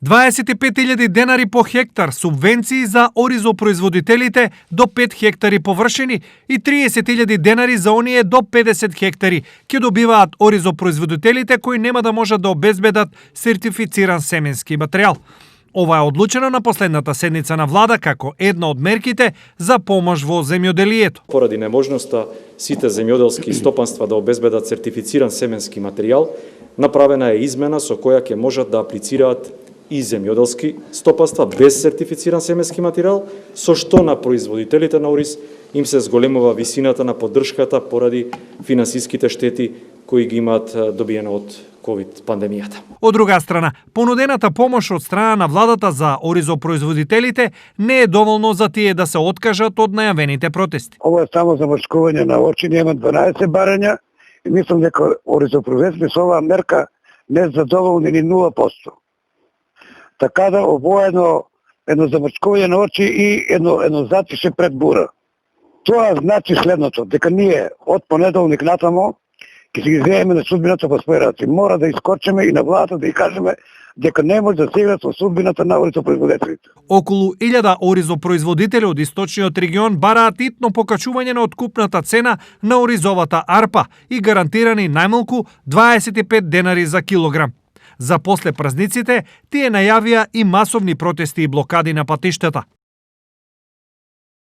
25.000 денари по хектар субвенции за оризопроизводителите до 5 хектари површини и 30.000 денари за оние до 50 хектари ќе добиваат оризопроизводителите кои нема да можат да обезбедат сертифициран семенски материјал. Ова е одлучено на последната седница на влада како една од мерките за помош во земјоделието. Поради неможноста сите земјоделски стопанства да обезбедат сертифициран семенски материјал, направена е измена со која ќе можат да аплицираат и земјоделски стопанства без сертифициран семенски материјал, со што на производителите на ориз им се зголемува висината на поддршката поради финансиските штети кои ги имаат добиено од ковид пандемијата. Од друга страна, понудената помош од страна на владата за оризопроизводителите не е доволно за тие да се откажат од најавените протести. Ова е само замршкување на очи, нема 12 барања и мислам дека оризопроизводителите со оваа мерка не задоволни ни 0%. Така да ово е едно замршкување на очи и едно затише пред бура. Тоа значи следното, дека ние од понеделник натамо ќе се ги земеме на судбината во своји раци. Мора да искочиме и на владата да ја кажеме дека не може да се игра со судбината на оризопроизводителите. Околу 1000 оризопроизводители од источниот регион бараат итно покачување на откупната цена на оризовата арпа и гарантирани најмалку 25 денари за килограм. За после празниците, тие најавија и масовни протести и блокади на патиштата.